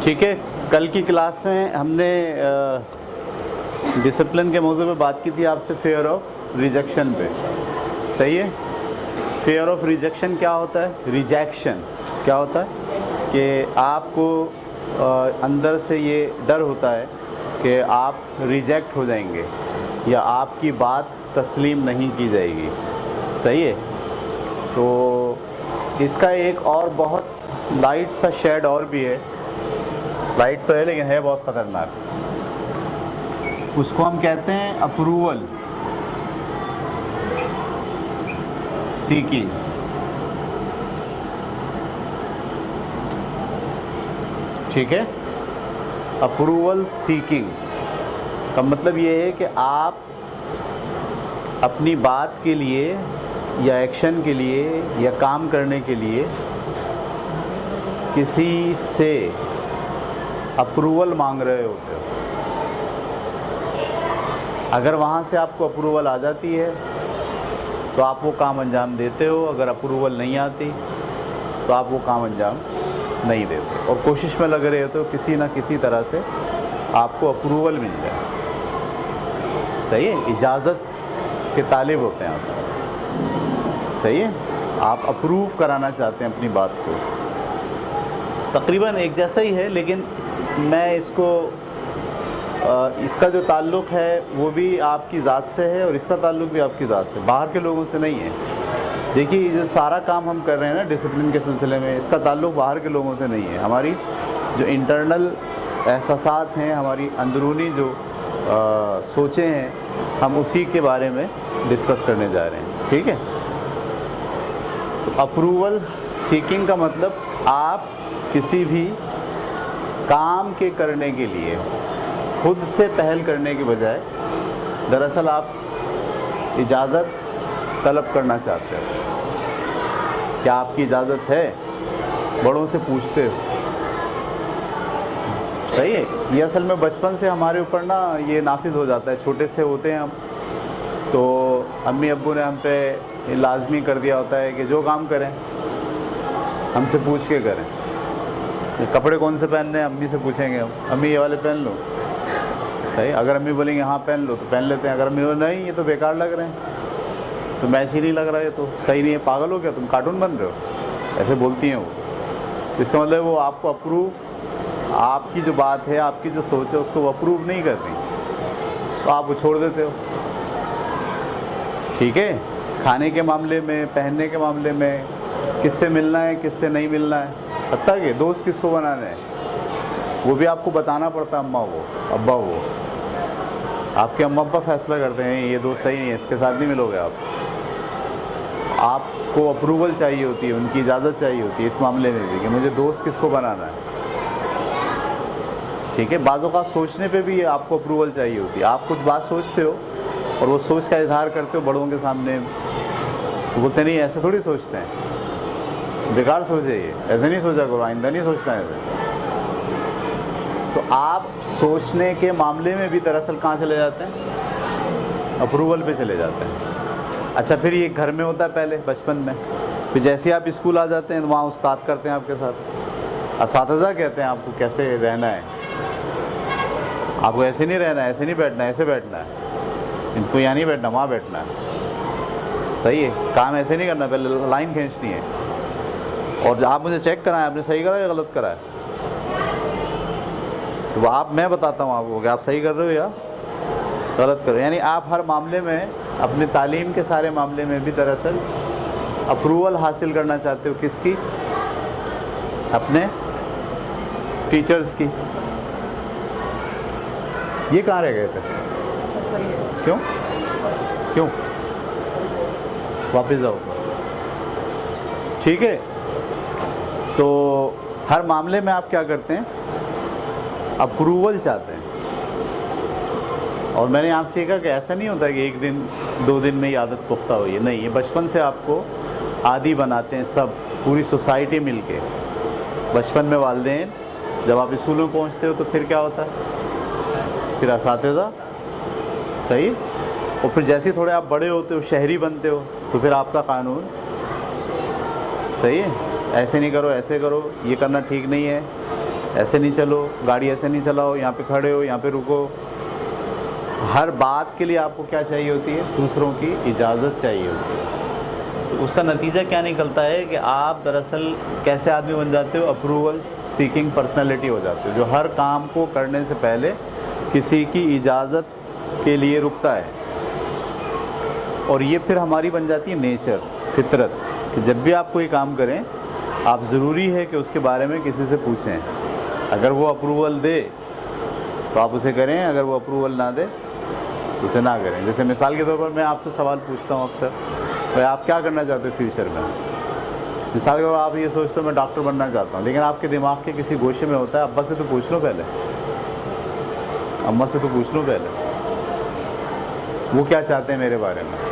ٹھیک ہے، کل کی کلاس میں ہم نے ڈسپلن کے موضوع پہ بات کی تھی آپ سے، فیئر آف ریجیکشن پہ. صحیح ہے. فیئر آف ریجیکشن کیا ہوتا ہے؟ ریجیکشن کیا ہوتا ہے کہ آپ کو اندر سے یہ ڈر ہوتا ہے کہ آپ ریجیکٹ ہو جائیں گے یا آپ کی بات تسلیم نہیں کی جائے گی. صحیح ہے. تو اس کا ایک اور بہت لائٹ سا شیڈ اور بھی ہے، لائٹ تو ہے لیکن ہے بہت خطرناک. اس کو ہم کہتے ہیں اپروول سیکنگ. ٹھیک ہے. اپروول سیکنگ کا مطلب یہ ہے کہ آپ اپنی بات کے لیے یا ایکشن کے لیے یا کام کرنے کے لیے کسی سے اپروول مانگ رہے ہوتے ہو. اگر وہاں سے آپ کو اپروول آ جاتی ہے تو آپ وہ کام انجام دیتے ہو، اگر اپروول نہیں آتی تو آپ وہ کام انجام نہیں دیتے، اور کوشش میں لگ رہے ہوتے ہو کسی نہ کسی طرح سے آپ کو اپروول مل جائے. صحیح ہے. اجازت کے طالب ہوتے ہیں آپ. صحیح ہے. آپ اپروو کرانا چاہتے ہیں اپنی بات کو. تقریباً ایک جیسا ہی ہے، لیکن میں اس کا جو تعلق ہے وہ بھی آپ کی ذات سے ہے اور اس کا تعلق بھی آپ کی ذات سے، باہر کے لوگوں سے نہیں ہے. دیکھیے جو سارا کام ہم کر رہے ہیں نا ڈسپلن کے سلسلے میں، اس کا تعلق باہر کے لوگوں سے نہیں ہے. ہماری جو انٹرنل احساسات ہیں، ہماری اندرونی جو سوچیں ہیں، ہم اسی کے بارے میں ڈسکس کرنے جا رہے ہیں. ٹھیک ہے. تو اپروول سیکنگ کا مطلب آپ کسی بھی کام کے کرنے کے لیے خود سے پہل کرنے کے بجائے دراصل آپ اجازت طلب کرنا چاہتے ہو. کیا آپ کی اجازت ہے؟ بڑوں سے پوچھتے ہو. صحیح ہے. یہ اصل میں بچپن سے ہمارے اوپر نا یہ نافذ ہو جاتا ہے. چھوٹے سے ہوتے ہیں ہم تو امی ابو نے ہم پہ لازمی کر دیا ہوتا ہے کہ جو کام کریں ہم سے پوچھ کے کریں. کپڑے کون سے پہننے ہیں امی سے پوچھیں گے ہم، امی یہ والے پہن لو. صحیح. اگر امی بولیں گے ہاں پہن لو تو پہن لیتے ہیں. اگر امی بولیں نہیں یہ تو بیکار لگ رہے ہیں، تو میچ ہی نہیں لگ رہا ہے، تو صحیح نہیں ہے، پاگل ہو کیا تم، کارٹون بن رہے ہو، ایسے بولتی ہیں وہ. اس کا مطلب وہ آپ کو اپروو، آپ کی جو بات ہے، آپ کی جو سوچ ہے اس کو وہ اپروو نہیں کر رہی، تو آپ وہ چھوڑ دیتے ہو. ٹھیک ہے. کھانے کے معاملے میں، پہننے کے معاملے میں، کس سے ملنا ہے کس سے نہیں ملنا ہے، حتیٰ کہ دوست کس کو بنانا ہے وہ بھی آپ کو بتانا پڑتا ہے. اماں کو، ابا کو، آپ کے اماں ابا فیصلہ کرتے ہیں یہ دوست صحیح نہیں ہے، اس کے ساتھ نہیں ملو گے آپ. آپ کو اپروول چاہیے ہوتی ہے، ان کی اجازت چاہیے ہوتی ہے اس معاملے میں بھی کہ مجھے دوست کس کو بنانا ہے. ٹھیک ہے. بعض اوقات سوچنے پہ بھی آپ کو اپروول چاہیے ہوتی ہے. آپ کچھ بات سوچتے ہو اور وہ سوچ کا اظہار کرتے ہو بڑوں کے سامنے، تو بولتے نہیں ایسے تھوڑی سوچتے ہیں، بیکار سوچے، یہ ایسے نہیں سوچا کرو، آئندہ نہیں سوچنا ہے. تو آپ سوچنے کے معاملے میں بھی دراصل کہاں چلے جاتے ہیں؟ اپروول پہ چلے جاتے ہیں. اچھا پھر یہ گھر میں ہوتا ہے پہلے بچپن میں، پھر جیسے ہی آپ اسکول آ جاتے ہیں تو وہاں استاد کرتے ہیں آپ کے ساتھ، اساتذہ کہتے ہیں آپ کو کیسے رہنا ہے، آپ کو ایسے نہیں رہنا ہے، ایسے نہیں بیٹھنا ہے، ایسے بیٹھنا ہے، ان کو یہاں نہیں بیٹھنا وہاں بیٹھنا ہے. صحیح ہے. کام ایسے نہیں کرنا، پہلے لائن کھینچنی ہے، اور آپ مجھے چیک کرائیں آپ نے صحیح کرا یا غلط کرا ہے. تو میں بتاتا ہوں آپ کو کہ آپ صحیح کر رہے ہو یا غلط کر رہے ہو. یعنی آپ ہر معاملے میں، اپنے تعلیم کے سارے معاملے میں بھی دراصل اپروول حاصل کرنا چاہتے ہو. کس کی؟ اپنے ٹیچرز کی. یہ کہاں رہ گئے تھے؟ کیوں واپس آؤ. ٹھیک ہے. تو ہر معاملے میں آپ کیا کرتے ہیں؟ اپروول چاہتے ہیں. اور میں نے آپ سے سیکھا کہ ایسا نہیں ہوتا کہ ایک دن 2 دن میں یہ عادت پختہ ہوئی ہے. نہیں، یہ بچپن سے آپ کو عادی بناتے ہیں سب، پوری سوسائٹی مل کے. بچپن میں والدین، جب آپ اسکولوں میں پہنچتے ہو تو پھر کیا ہوتا ہے؟ پھر اساتذہ. صحیح. اور پھر جیسے ہی تھوڑے آپ بڑے ہوتے ہو، شہری بنتے ہو، تو پھر آپ کا قانون. صحیح ہے. ایسے نہیں کرو، ایسے کرو، یہ کرنا ٹھیک نہیں ہے. ایسے نہیں چلو، گاڑی ایسے نہیں چلاؤ، یہاں پہ کھڑے ہو، یہاں پہ رکو. ہر بات کے لیے آپ کو کیا چاہیے ہوتی ہے؟ دوسروں کی اجازت چاہیے ہوتی ہے. تو اس کا نتیجہ کیا نکلتا ہے کہ آپ دراصل کیسے آدمی بن جاتے ہو؟ اپروول سیکنگ پرسنالٹی ہو جاتے ہو، جو ہر کام کو کرنے سے پہلے کسی کی اجازت کے لیے رکتا ہے. اور یہ پھر ہماری بن جاتی ہے نیچر، فطرت، کہ جب بھی آپ کوئی کام کریں آپ ضروری ہے کہ اس کے بارے میں کسی سے پوچھیں. اگر وہ اپروول دے تو آپ اسے کریں، اگر وہ اپروول نہ دے تو اسے نہ کریں. جیسے مثال کے طور پر میں آپ سے سوال پوچھتا ہوں اکثر، بھائی آپ کیا کرنا چاہتے ہو فیوچر میں؟ مثال کے طور پر آپ یہ سوچتے ہو میں ڈاکٹر بننا چاہتا ہوں، لیکن آپ کے دماغ کے کسی گوشے میں ہوتا ہے ابا سے تو پوچھ لو پہلے، اماں سے تو پوچھ لو پہلے وہ کیا چاہتے ہیں میرے بارے میں.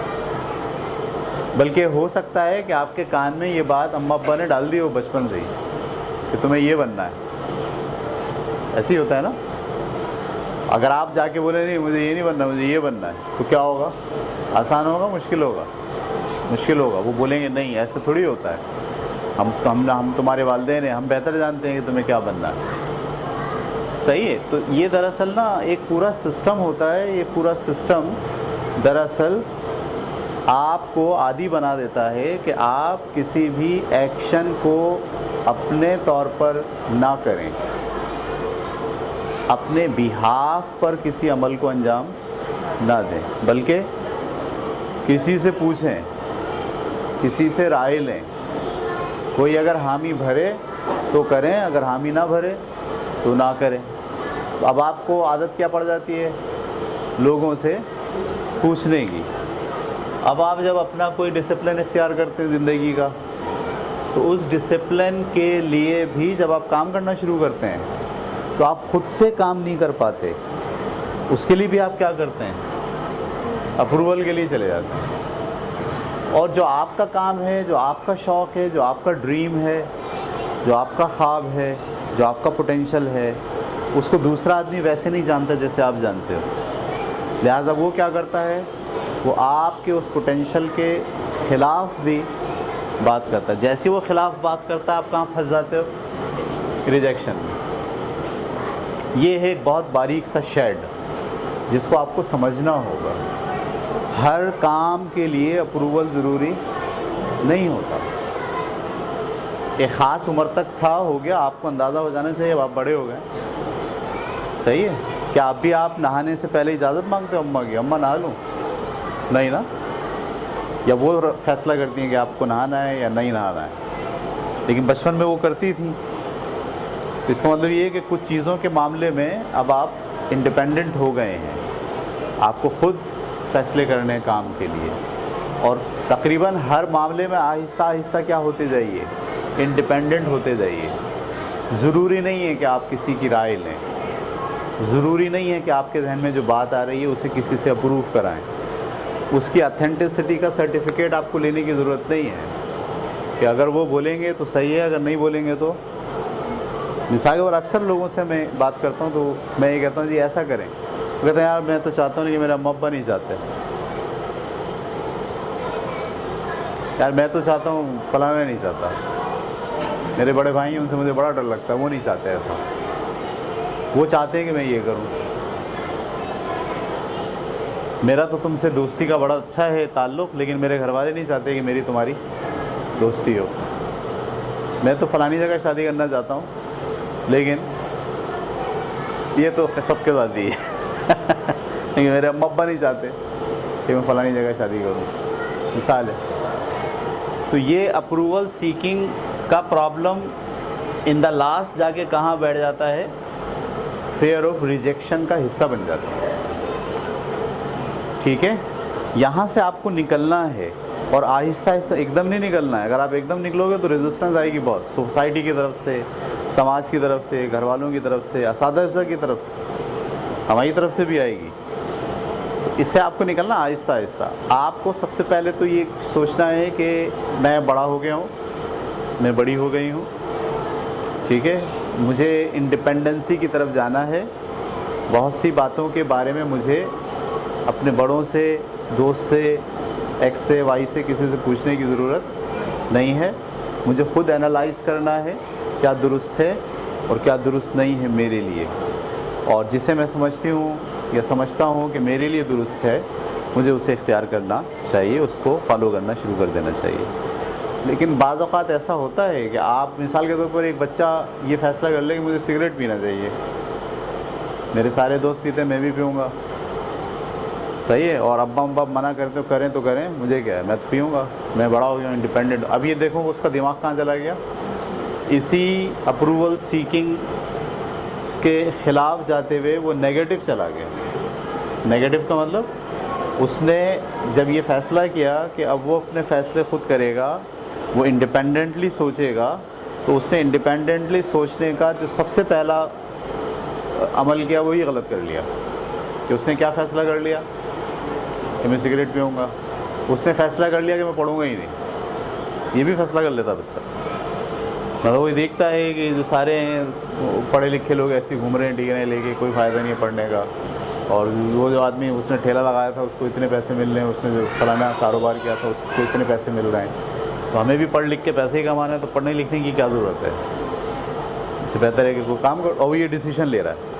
بلکہ ہو سکتا ہے کہ آپ کے کان میں یہ بات اماں ابا نے ڈال دی ہو بچپن سے ہی کہ تمہیں یہ بننا ہے. ایسے ہی ہوتا ہے نا. اگر آپ جا کے بولے نہیں مجھے یہ نہیں بننا، مجھے یہ بننا ہے، تو کیا ہوگا؟ آسان ہوگا مشکل ہوگا؟ مشکل ہوگا. وہ بولیں گے نہیں ایسے تھوڑی ہوتا ہے، ہم تمہارے والدین ہیں، ہم بہتر جانتے ہیں کہ تمہیں کیا بننا ہے. صحیح ہے. تو یہ دراصل نا ایک پورا سسٹم ہوتا ہے. یہ پورا سسٹم دراصل آپ کو عادی بنا دیتا ہے کہ آپ کسی بھی ایکشن کو اپنے طور پر نہ کریں، اپنے بیہاف پر کسی عمل کو انجام نہ دیں، بلکہ کسی سے پوچھیں، کسی سے رائے لیں. کوئی اگر حامی بھرے تو کریں، اگر حامی نہ بھرے تو نہ کریں. تو اب آپ کو عادت کیا پڑ جاتی ہے؟ لوگوں سے پوچھنے کی. اب آپ جب اپنا کوئی ڈسپلن اختیار کرتے ہیں زندگی کا، تو اس ڈسپلن کے لیے بھی جب آپ کام کرنا شروع کرتے ہیں تو آپ خود سے کام نہیں کر پاتے. اس کے لیے بھی آپ کیا کرتے ہیں؟ اپروول کے لیے چلے جاتے ہیں. اور جو آپ کا کام ہے، جو آپ کا شوق ہے، جو آپ کا ڈریم ہے، جو آپ کا خواب ہے، جو آپ کا پوٹینشل ہے، اس کو دوسرا آدمی ویسے نہیں جانتا جیسے آپ جانتے ہو. لہٰذا وہ کیا کرتا ہے؟ وہ آپ کے اس پوٹینشل کے خلاف بھی بات کرتا ہے. جیسے وہ خلاف بات کرتا ہے آپ کہاں پھنس جاتے ہو؟ ریجیکشن میں. یہ ہے ایک بہت باریک سا شیڈ جس کو آپ کو سمجھنا ہوگا. ہر کام کے لیے اپروول ضروری نہیں ہوتا. ایک خاص عمر تک تھا، ہو گیا، آپ کو اندازہ ہو جانا چاہیے اب آپ بڑے ہو گئے. صحیح ہے. کیا اب بھی آپ نہانے سے پہلے اجازت مانگتے ہو اماں کی؟ اماں نہا لوں؟ نہیں نا. یا وہ فیصلہ کرتی ہیں کہ آپ کو نہانا ہے یا نہیں نہانا ہے. لیکن بچپن میں وہ کرتی تھیں. اس کا مطلب یہ ہے کہ کچھ چیزوں کے معاملے میں اب آپ انڈیپینڈنٹ ہو گئے ہیں. آپ کو خود فیصلے کرنے کام کے لیے، اور تقریباً ہر معاملے میں آہستہ آہستہ کیا ہوتے جائیے؟ انڈیپینڈنٹ ہوتے جائیے. ضروری نہیں ہے کہ آپ کسی کی رائے لیں. ضروری نہیں ہے کہ آپ کے ذہن میں جو بات آ رہی ہے اسے کسی سے اپروو کرائیں. اس کی اتھینٹسٹی کا سرٹیفکیٹ آپ کو لینے کی ضرورت نہیں ہے کہ اگر وہ بولیں گے تو صحیح ہے، اگر نہیں بولیں گے تو. مثال کے طور پر اکثر لوگوں سے میں بات کرتا ہوں تو میں یہ کہتا ہوں جی ایسا کریں. وہ کہتے ہیں یار میں تو چاہتا ہوں کہ میرا اماں ابا نہیں چاہتے، یار میں تو چاہتا ہوں فلانا نہیں چاہتا، میرے بڑے بھائی ہیں ان سے مجھے بڑا ڈر لگتا ہے، وہ نہیں چاہتے ایسا، وہ چاہتے ہیں کہ میں یہ کروں. میرا تو تم سے دوستی کا بڑا اچھا ہے تعلق، لیکن میرے گھر والے نہیں چاہتے کہ میری تمہاری دوستی ہو. میں تو فلانی جگہ شادی کرنا چاہتا ہوں، لیکن یہ تو سب کے ساتھ ہی ہے لیکن میرے اماں ابا نہیں چاہتے کہ میں فلانی جگہ شادی کروں. مثال ہے. تو یہ اپروول سیکنگ کا پرابلم ان دا لاسٹ جا کے کہاں بیٹھ جاتا ہے؟ فیئر آف ریجیکشن کا حصہ بن جاتا ہے. ٹھیک ہے. یہاں سے آپ کو نکلنا ہے، اور آہستہ آہستہ. ایک دم نہیں نکلنا ہے. اگر آپ ایک دم نکلو گے تو ریزسٹنس آئے گی بہت، سوسائٹی کی طرف سے، سماج کی طرف سے، گھر والوں کی طرف سے، اساتذہ کی طرف سے، ہماری طرف سے بھی آئے گی. اس سے آپ کو نکلنا آہستہ آہستہ. آپ کو سب سے پہلے تو یہ سوچنا ہے کہ میں بڑا ہو گیا ہوں، میں بڑی ہو گئی ہوں. ٹھیک ہے. مجھے انڈیپینڈنسی کی طرف جانا ہے. بہت سی باتوں کے بارے میں مجھے اپنے بڑوں سے، دوست سے، ایکس سے، وائی سے، کسی سے پوچھنے کی ضرورت نہیں ہے. مجھے خود اینالائز کرنا ہے کیا درست ہے اور کیا درست نہیں ہے میرے لیے، اور جسے میں سمجھتی ہوں یا سمجھتا ہوں کہ میرے لیے درست ہے، مجھے اسے اختیار کرنا چاہیے، اس کو فالو کرنا شروع کر دینا چاہیے۔ لیکن بعض اوقات ایسا ہوتا ہے کہ آپ مثال کے طور پر ایک بچہ یہ فیصلہ کر لے کہ مجھے سگریٹ پینا چاہیے، میرے سارے دوست پیتے ہیں میں بھی پیوں گا، صحیح ہے، اور ابا امبا منع کرتے کریں تو کریں، مجھے کیا ہے، میں تو پیوں گا، میں بڑا ہو گیا انڈیپینڈنٹ۔ اب یہ دیکھو اس کا دماغ کہاں چلا گیا، اسی اپروول سیکنگ کے خلاف جاتے ہوئے وہ نیگیٹو چلا گیا۔ نیگیٹو کا مطلب اس نے جب یہ فیصلہ کیا کہ اب وہ اپنے فیصلے خود کرے گا، وہ انڈیپینڈنٹلی سوچے گا، تو اس نے انڈیپینڈنٹلی سوچنے کا جو سب سے پہلا عمل کیا وہی غلط کر لیا، کہ اس نے کیا فیصلہ کر لیا کہ میں سگریٹ پیوں گا۔ اس نے فیصلہ کر لیا کہ میں پڑھوں گا ہی نہیں، یہ بھی فیصلہ کر لیتا بچہ۔ مطلب وہ دیکھتا ہے کہ جو سارے ہیں پڑھے لکھے لوگ ایسے گھوم رہے ہیں ڈگریاں لے کے، کوئی فائدہ نہیں ہے پڑھنے کا، اور وہ جو آدمی اس نے ٹھیلا لگایا تھا اس کو اتنے پیسے مل رہے ہیں، اس نے جو فلانا کاروبار کیا تھا اس کو اتنے پیسے مل رہے ہیں، تو ہمیں بھی پڑھ لکھ کے پیسے ہی کمانا ہے، تو پڑھنے لکھنے کی کیا ضرورت ہے، اس سے بہتر ہے کہ کوئی کام کرو۔ اور وہ یہ ڈیسیشن لے رہا ہے۔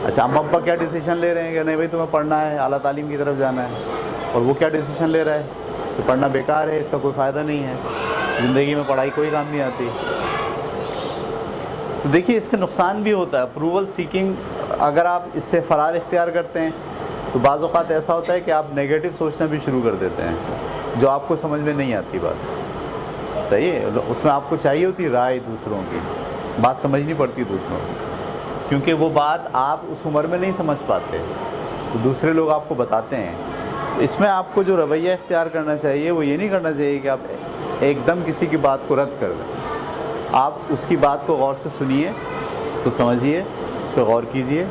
اچھا اما ابا کیا ڈیسیشن لے رہے ہیں کہ نہیں بھائی تمہیں پڑھنا ہے، اعلیٰ تعلیم کی طرف جانا ہے، اور وہ کیا ڈیسیشن لے رہا ہے کہ پڑھنا بیکار ہے، اس کا کوئی فائدہ نہیں ہے، زندگی میں پڑھائی کوئی کام نہیں آتی۔ تو دیکھیے اس کا نقصان بھی ہوتا ہے۔ اپروول سیکنگ اگر آپ اس سے فرار اختیار کرتے ہیں تو بعض اوقات ایسا ہوتا ہے کہ آپ نیگیٹو سوچنا بھی شروع کر دیتے ہیں، جو آپ کو سمجھ میں نہیں آتی بات، صحیح ہے، اس میں آپ کو چاہیے ہوتی رائے دوسروں کی، بات سمجھنی پڑتی دوسروں کی، کیونکہ وہ بات آپ اس عمر میں نہیں سمجھ پاتے، تو دوسرے لوگ آپ کو بتاتے ہیں۔ اس میں آپ کو جو رویہ اختیار کرنا چاہیے وہ یہ نہیں کرنا چاہیے کہ آپ ایک دم کسی کی بات کو رد کر دیں، آپ اس کی بات کو غور سے سنیے، اس کو سمجھیے، اس پہ غور کیجیے،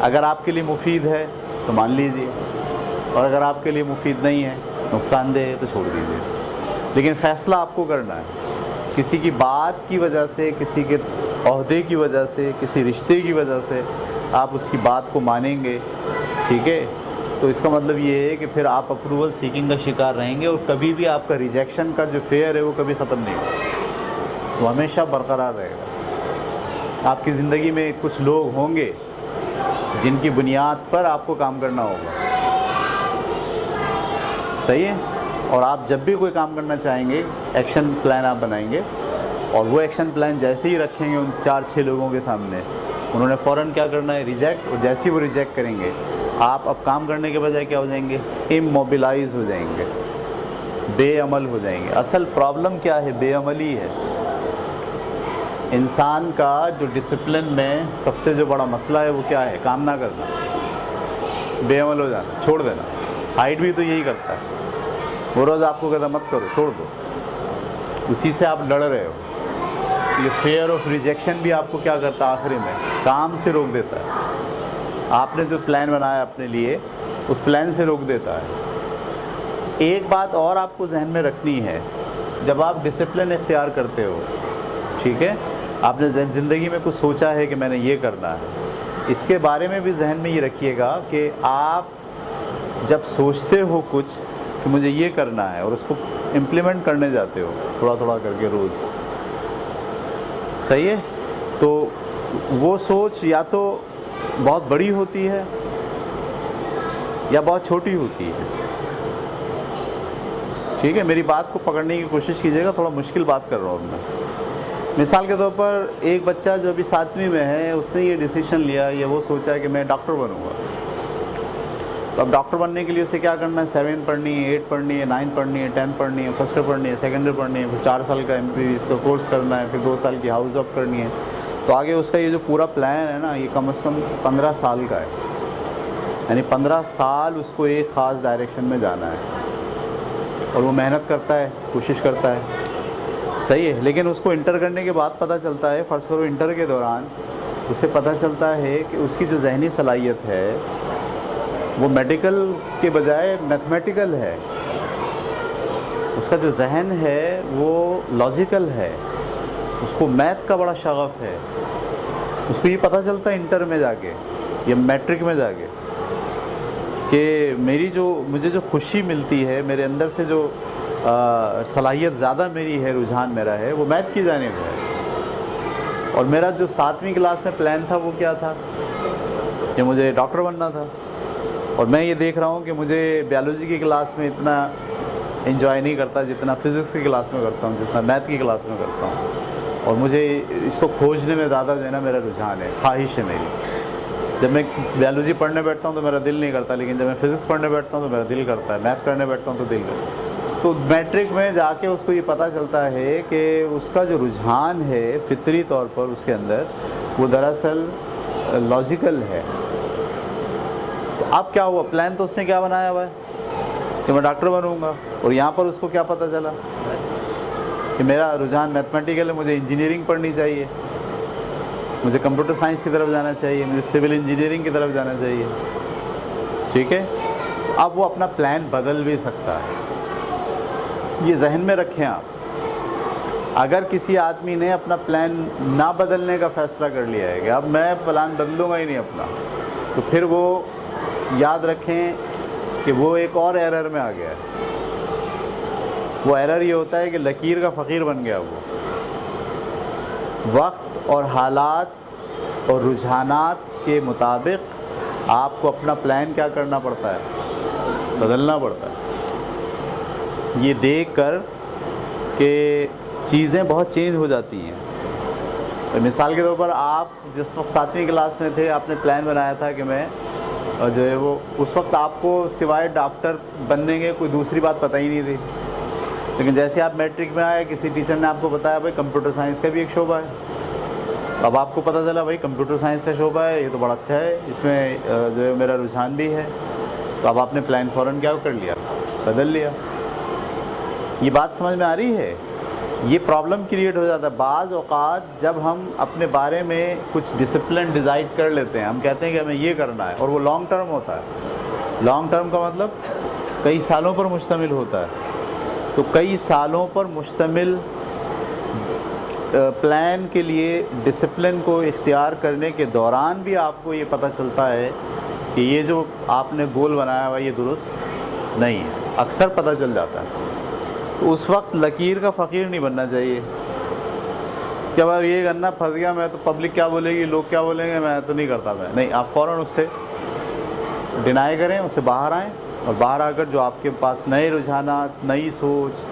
اگر آپ کے لیے مفید ہے تو مان لیجیے، اور اگر آپ کے لیے مفید نہیں ہے، نقصان دہ ہے، تو چھوڑ دیجیے۔ لیکن فیصلہ آپ کو کرنا ہے، کسی کی بات کی وجہ سے، کسی کے عہدے کی وجہ سے، کسی رشتے کی وجہ سے آپ اس کی بات کو مانیں گے، ٹھیک ہے، تو اس کا مطلب یہ ہے کہ پھر آپ اپروول سیکنگ کا شکار رہیں گے، اور کبھی بھی آپ کا ریجیکشن کا جو فیئر ہے وہ کبھی ختم نہیں ہوگا، تو ہمیشہ برقرار رہے گا۔ آپ کی زندگی میں کچھ لوگ ہوں گے جن کی بنیاد پر آپ کو کام کرنا ہوگا، صحیح ہے، اور آپ جب بھی کوئی کام کرنا چاہیں گے ایکشن پلان آپ بنائیں گے، اور وہ ایکشن پلان جیسے ہی رکھیں گے ان 4-6 لوگوں کے سامنے، انہوں نے فوراً کیا کرنا ہے، ریجیکٹ، اور جیسے ہی وہ ریجیکٹ کریں گے آپ اب کام کرنے کے بجائے کیا ہو جائیں گے، اموبیلائز ہو جائیں گے، بے عمل ہو جائیں گے۔ اصل پرابلم کیا ہے، بے عملی ہے۔ انسان کا جو ڈسپلن میں سب سے جو بڑا مسئلہ ہے وہ کیا ہے، کام نہ کرنا، بے عمل ہو جانا، چھوڑ دینا۔ ہائٹ بھی تو یہی کرتا ہے، وہ روز آپ کو کہتا مت کرو، چھوڑ دو، اسی سے آپ لڑ رہے ہو۔ یہ فیئر آف ریجیکشن بھی آپ کو کیا کرتا ہے، آخری میں کام سے روک دیتا ہے۔ آپ نے جو پلان بنایا اپنے لیے اس پلان سے روک دیتا ہے۔ ایک بات اور آپ کو ذہن میں رکھنی ہے، جب آپ ڈسپلن اختیار کرتے ہو، ٹھیک ہے، آپ نے زندگی میں کچھ سوچا ہے کہ میں نے یہ کرنا ہے، اس کے بارے میں بھی ذہن میں یہ رکھیے گا کہ آپ جب سوچتے ہو کچھ کہ مجھے یہ کرنا ہے اور اس کو امپلیمنٹ کرنے جاتے ہو تھوڑا تھوڑا کر کے روز، صحیح ہے، تو وہ سوچ یا تو بہت بڑی ہوتی ہے یا بہت چھوٹی ہوتی ہے، ٹھیک ہے، میری بات کو پکڑنے کی کوشش کیجیے گا، تھوڑا مشکل بات کر رہا ہوں میں۔ مثال کے طور پر ایک بچہ جو ابھی 7ویں میں ہے، اس نے یہ ڈیسیشن لیا یا وہ سوچا ہے کہ میں ڈاکٹر بنوں گا، تو اب ڈاکٹر بننے کے لیے اسے کیا کرنا ہے، 7 پڑھنی ہے، 8 پڑھنی ہے، 9 پڑھنی ہے، 10 پڑھنی ہے، فرسٹ ایئر پڑھنی ہے، سیکنڈ ایئر پڑھنی ہے، پھر 4 سال کا MBBS کا کورس کرنا ہے، پھر 2 سال کی ہاؤس جاب کرنی ہے، تو آگے اس کا یہ جو پورا پلان ہے نا، یہ کم از کم 15 سال کا ہے، یعنی 15 سال اس کو ایک خاص ڈائریکشن میں جانا ہے، اور وہ محنت کرتا ہے، کوشش کرتا ہے، صحیح ہے، لیکن اس کو انٹر کرنے کے بعد پتہ چلتا ہے، فرض کرو انٹر کے دوران اسے پتہ چلتا ہے کہ اس کی جو ذہنی صلاحیت ہے وہ میڈیکل کے بجائے میتھمیٹیکل ہے، اس کا جو ذہن ہے وہ لاجیکل ہے، اس کو میتھ کا بڑا شغف ہے، اس کو یہ پتہ چلتا ہے انٹر میں جا کے یا میٹرک میں جا کے کہ مجھے جو خوشی ملتی ہے، میرے اندر سے جو صلاحیت زیادہ میری ہے، رجحان میرا ہے، وہ میتھ کی جانب ہے، اور میرا جو 7ویں کلاس میں پلان تھا وہ کیا تھا کہ مجھے ڈاکٹر بننا تھا، اور میں یہ دیکھ رہا ہوں کہ مجھے بیالوجی کی کلاس میں اتنا انجوائے نہیں کرتا جتنا فزکس کی کلاس میں کرتا ہوں، جتنا میتھ کی کلاس میں کرتا ہوں، اور مجھے اس کو کھوجنے میں زیادہ جو ہے نا میرا رجحان ہے، خواہش ہے میری۔ جب میں بیالوجی پڑھنے بیٹھتا ہوں تو میرا دل نہیں کرتا، لیکن جب میں فزکس پڑھنے بیٹھتا ہوں تو میرا دل کرتا ہے، میتھ کرنے بیٹھتا ہوں تو دل کرتا ہے۔ تو میٹرک میں جا کے اس کو یہ پتہ چلتا ہے کہ اس کا جو رجحان ہے فطری طور پر اس کے اندر وہ دراصل لاجیکل ہے۔ تو اب کیا ہوا، پلان تو اس نے کیا بنایا ہوا ہے کہ میں ڈاکٹر بنوں گا، اور یہاں پر اس کو کیا پتہ چلا کہ میرا رجحان میتھمیٹیکل ہے، مجھے انجینئرنگ پڑھنی چاہیے، مجھے کمپیوٹر سائنس کی طرف جانا چاہیے، مجھے سول انجینئرنگ کی طرف جانا چاہیے، ٹھیک ہے۔ اب وہ اپنا پلان بدل بھی سکتا ہے، یہ ذہن میں رکھیں آپ۔ اگر کسی آدمی نے اپنا پلان نہ بدلنے کا فیصلہ کر لیا ہے کہ اب میں پلان بدلوں گا ہی نہیں اپنا، تو پھر وہ یاد رکھیں کہ وہ ایک اور ایرر میں آ گیا ہے۔ وہ ایرر یہ ہوتا ہے کہ لکیر کا فقیر بن گیا وہ۔ وقت اور حالات اور رجحانات کے مطابق آپ کو اپنا پلان کیا کرنا پڑتا ہے، بدلنا پڑتا ہے۔ یہ دیکھ کر کہ چیزیں بہت چینج ہو جاتی ہیں۔ مثال کے طور پر آپ جس وقت 7ویں کلاس میں تھے، آپ نے پلان بنایا تھا کہ میں جو ہے وہ، اس وقت آپ کو سوائے ڈاکٹر بننے کے کوئی دوسری بات پتہ ہی نہیں تھی، لیکن جیسے آپ میٹرک میں آئے کسی ٹیچر نے آپ کو بتایا بھائی کمپیوٹر سائنس کا بھی ایک شعبہ ہے، اب آپ کو پتہ چلا بھائی کمپیوٹر سائنس کا شعبہ ہے، یہ تو بڑا اچھا ہے، اس میں جو ہے میرا رجحان بھی ہے، تو اب آپ نے پلان فوراً کیا کر لیا، بدل لیا۔ یہ بات سمجھ میں آ رہی ہے؟ یہ پرابلم کریٹ ہو جاتا ہے بعض اوقات جب ہم اپنے بارے میں کچھ ڈسپلن ڈیزائڈ کر لیتے ہیں، ہم کہتے ہیں کہ ہمیں یہ کرنا ہے، اور وہ لانگ ٹرم ہوتا ہے۔ لانگ ٹرم کا مطلب کئی سالوں پر مشتمل ہوتا ہے، تو کئی سالوں پر مشتمل پلان کے لیے ڈسپلن کو اختیار کرنے کے دوران بھی آپ کو یہ پتہ چلتا ہے کہ یہ جو آپ نے گول بنایا ہوا یہ درست نہیں ہے، اکثر پتہ چل جاتا ہے۔ تو اس وقت لکیر کا فقیر نہیں بننا چاہیے کہ اب یہ کرنا پھنس گیا میں، تو پبلک کیا بولے گی، لوگ کیا بولیں گے، میں تو نہیں کرتا، میں نہیں۔ آپ فوراً اس سے ڈینائی کریں، اس سے باہر آئیں، اور باہر آ کر جو آپ کے پاس نئے رجحانات، نئی سوچ،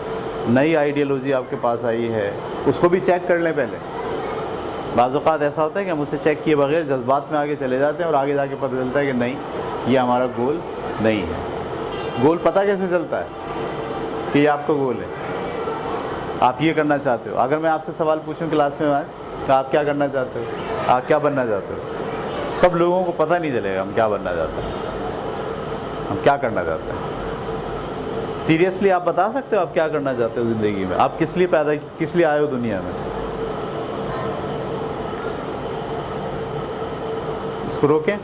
نئی آئیڈیالوجی آپ کے پاس آئی ہے اس کو بھی چیک کر لیں پہلے۔ بعض اوقات ایسا ہوتا ہے کہ ہم اسے چیک کیے بغیر جذبات میں آگے چلے جاتے ہیں، اور آگے جا کے پتہ چلتا ہے کہ نہیں، یہ ہمارا گول نہیں ہے۔ گول پتہ کیسے چلتا ہے کہ یہ آپ کا گول ہے، آپ یہ کرنا چاہتے ہو؟ اگر میں آپ سے سوال پوچھوں کلاس میں آج کہ آپ کیا کرنا چاہتے ہو، آپ کیا بننا چاہتے ہو، سب لوگوں کو پتہ نہیں چلے گا ہم کیا بننا چاہتے ہیں، ہم کیا کرنا چاہتے ہیں۔ سیریسلی آپ بتا سکتے ہو آپ کیا کرنا چاہتے ہو زندگی میں، آپ کس لیے کس لیے آئے ہو دنیا میں؟ اس کو روکیں۔